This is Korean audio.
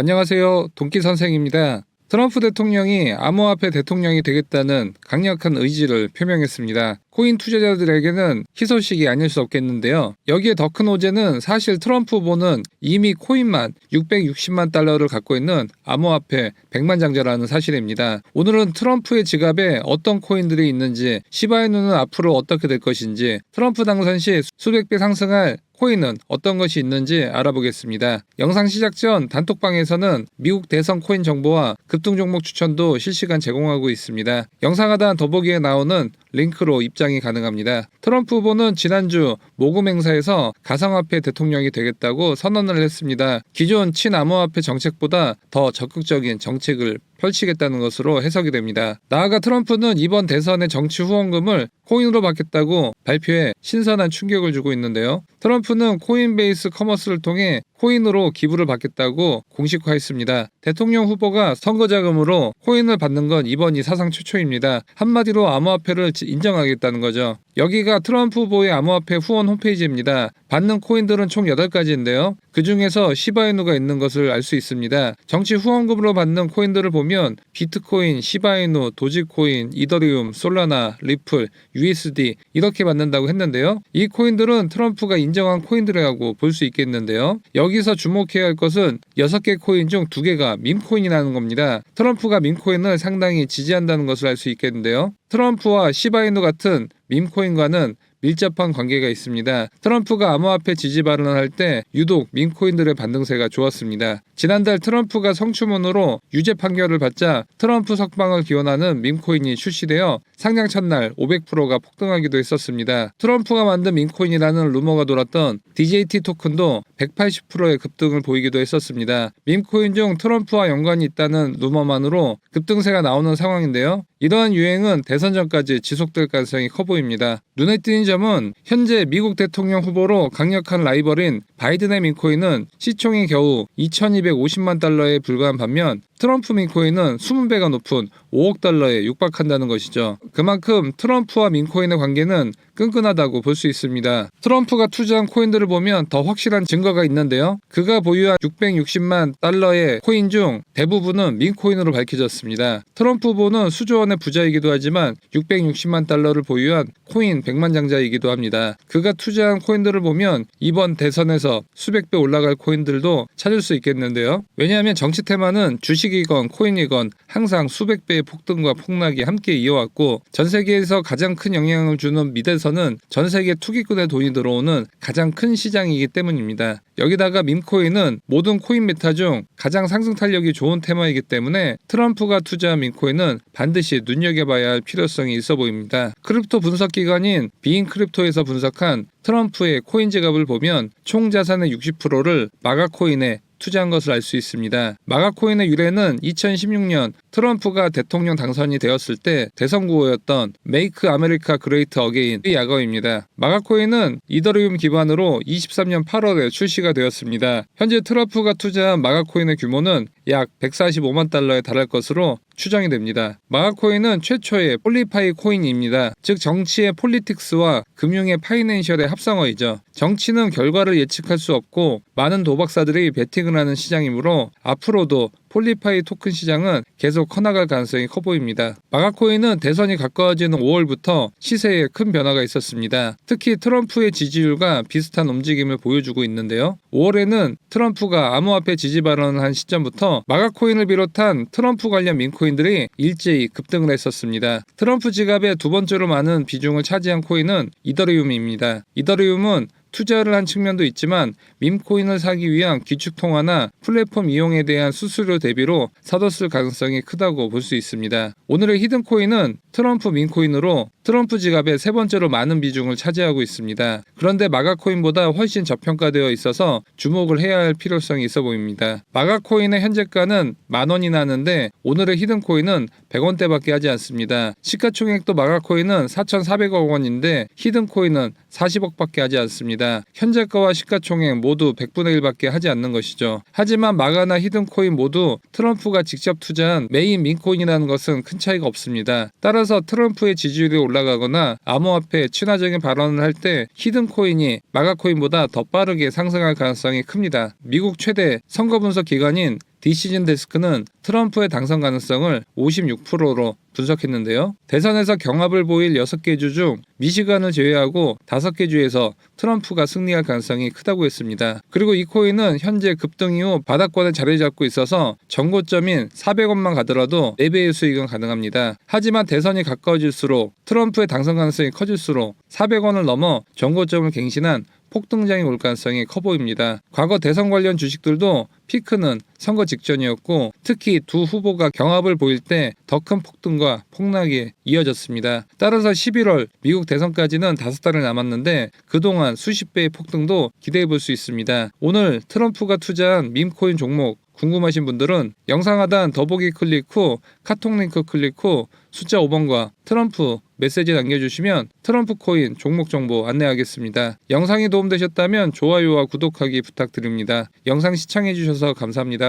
안녕하세요. 동기 선생입니다. 트럼프 대통령이 암호화폐 대통령이 되겠다는 강력한 의지를 표명했습니다. 코인 투자자들에게는 희소식이 아닐 수 없겠는데요. 여기에 더 큰 호재는 사실 트럼프 후보는 이미 코인만 660만 달러를 갖고 있는 암호화폐 백만장자라는 사실입니다. 오늘은 트럼프의 지갑에 어떤 코인들이 있는지, 시바이누는 앞으로 어떻게 될 것인지, 트럼프 당선 시 수백 배 상승할 코인은 어떤 것이 있는지 알아보겠습니다. 영상 시작 전 단톡방에서는 미국 대선 코인 정보와 급등 종목 추천도 실시간 제공하고 있습니다. 영상 하단 더보기에 나오는 링크로 입장이 가능합니다. 트럼프 후보는 지난주 모금 행사에서 가상화폐 대통령이 되겠다고 선언을 했습니다. 기존 친암호화폐 정책보다 더 적극적인 정책을 펼치겠다는 것으로 해석이 됩니다. 나아가 트럼프는 이번 대선의 정치 후원금을 코인으로 받겠다고 발표해 신선한 충격을 주고 있는데요. 트럼프는 코인베이스 커머스를 통해 코인으로 기부를 받겠다고 공식화했습니다. 대통령 후보가 선거자금으로 코인을 받는 건 이번이 사상 최초입니다. 한마디로 암호화폐를 인정하겠다는 거죠. 여기가 트럼프 후보의 암호화폐 후원 홈페이지입니다. 받는 코인들은 총 8가지인데요. 그 중에서 시바이누가 있는 것을 알 수 있습니다. 정치 후원금으로 받는 코인들을 보면 비트코인, 시바이누, 도지코인, 이더리움, 솔라나, 리플, USD 이렇게 받는다고 했는데요. 이 코인들은 트럼프가 인정한 코인들이라고 볼 수 있겠는데요. 여기서 주목해야 할 것은 6개 코인 중 2개가 밈코인이라는 겁니다. 트럼프가 밈코인을 상당히 지지한다는 것을 알 수 있겠는데요. 트럼프와 시바이누 같은 밈코인과는 밀접한 관계가 있습니다. 트럼프가 암호화폐 지지 발언을 할 때 유독 밈코인들의 반등세가 좋았습니다. 지난달 트럼프가 성추문으로 유죄 판결을 받자 트럼프 석방을 기원하는 밈코인이 출시되어 상장 첫날 500%가 폭등하기도 했었습니다. 트럼프가 만든 밈코인이라는 루머가 돌았던 DJT 토큰도 180%의 급등을 보이기도 했었습니다. 밈코인 중 트럼프와 연관이 있다는 루머만으로 급등세가 나오는 상황인데요. 이러한 유행은 대선 전까지 지속될 가능성이 커 보입니다. 눈에 띄는 점은 현재 미국 대통령 후보로 강력한 라이벌인 바이든의 밈코인은 시총이 겨우 2250만 달러에 불과한 반면 트럼프 밈코인은 20배가 높은 5억 달러에 육박한다는 것이죠. 그만큼 트럼프와 밈코인의 관계는 끈끈하다고 볼 수 있습니다. 트럼프가 투자한 코인들을 보면 더 확실한 증거가 있는데요. 그가 보유한 660만 달러의 코인 중 대부분은 밈코인으로 밝혀졌습니다. 트럼프 후보는 수조 원의 부자이기도 하지만 660만 달러를 보유한 코인 백만장자이기도 합니다. 그가 투자한 코인들을 보면 이번 대선에서 수백 배 올라갈 코인들도 찾을 수 있겠는데요. 왜냐하면 정치 테마는 주식이건 코인이건 항상 수백 배의 폭등과 폭락이 함께 이어왔고 전 세계에서 가장 큰 영향을 주는 미대선은 전 세계 투기꾼의 돈이 들어오는 가장 큰 시장이기 때문입니다. 여기다가 밈코인은 모든 코인 메타 중 가장 상승 탄력이 좋은 테마이기 때문에 트럼프가 투자한 밈코인은 반드시 눈여겨봐야 할 필요성이 있어 보입니다. 크립토 분석 기관인 비인크립토에서 분석한 트럼프의 코인 지갑을 보면 총 자산의 60%를 마가코인에 투자한 것을 알 수 있습니다. 마가코인의 유래는 2016년 트럼프가 대통령 당선이 되었을 때 대선 구호였던 Make America Great Again의 약어입니다. 마가코인은 이더리움 기반으로 23년 8월에 출시가 되었습니다. 현재 트럼프가 투자한 마가코인의 규모는 약 145만 달러에 달할 것으로 추정이 됩니다. 마가코인은 최초의 폴리파이 코인입니다. 즉 정치의 폴리틱스와 금융의 파이낸셜의 합성어이죠. 정치는 결과를 예측할 수 없고 많은 도박사들이 베팅을 하는 시장이므로 앞으로도 폴리파이 토큰 시장은 계속 커나갈 가능성이 커 보입니다. 마가코인은 대선이 가까워지는 5월부터 시세에 큰 변화가 있었습니다. 특히 트럼프의 지지율과 비슷한 움직임을 보여주고 있는데요. 5월에는 트럼프가 암호화폐 지지 발언을 한 시점부터 마가코인을 비롯한 트럼프 관련 밈코인들이 일제히 급등을 했었습니다. 트럼프 지갑에 두 번째로 많은 비중을 차지한 코인은 이더리움입니다. 이더리움은 투자를 한 측면도 있지만 밈코인을 사기 위한 기축통화나 플랫폼 이용에 대한 수수료 대비로 사뒀을 가능성이 크다고 볼 수 있습니다. 오늘의 히든코인은 트럼프 밈코인으로 트럼프 지갑에 세 번째로 많은 비중을 차지하고 있습니다. 그런데 마가코인보다 훨씬 저평가되어 있어서 주목을 해야 할 필요성이 있어 보입니다. 마가코인의 현재가는 10,000원이나 하는데 오늘의 히든코인은 100원대밖에 하지 않습니다. 시가총액도 마가코인은 4,400억 원인데 히든코인은 40억밖에 하지 않습니다. 현재가와 시가총액 모두 100분의 1밖에 하지 않는 것이죠. 하지만 마가나 히든코인 모두 트럼프가 직접 투자한 메인 민코인이라는 것은 큰 차이가 없습니다. 따라서 트럼프의 지지율이 올라가거나 암호화폐 친화적인 발언을 할 때 히든코인이 마가코인보다 더 빠르게 상승할 가능성이 큽니다. 미국 최대 선거 분석 기관인 디시즌 데스크는 트럼프의 당선 가능성을 56%로 분석했는데요. 대선에서 경합을 보일 6개 주 중 미시간을 제외하고 5개 주에서 트럼프가 승리할 가능성이 크다고 했습니다. 그리고 이 코인은 현재 급등 이후 바닥권에 자리 잡고 있어서 전고점인 400원만 가더라도 4배의 수익은 가능합니다. 하지만 대선이 가까워질수록 트럼프의 당선 가능성이 커질수록 400원을 넘어 전고점을 갱신한 폭등장이 올 가능성이 커 보입니다. 과거 대선 관련 주식들도 피크는 선거 직전이었고 특히 두 후보가 경합을 보일 때 더 큰 폭등과 폭락이 이어졌습니다. 따라서 11월 미국 대선까지는 5달이 남았는데 그동안 수십 배의 폭등도 기대해 볼 수 있습니다. 오늘 트럼프가 투자한 밈코인 종목 궁금하신 분들은 영상 하단 더보기 클릭 후 카톡 링크 클릭 후 숫자 5번과 트럼프 메시지 남겨주시면 트럼프 코인 종목 정보 안내하겠습니다. 영상이 도움되셨다면 좋아요와 구독하기 부탁드립니다. 영상 시청해주셔서 감사합니다.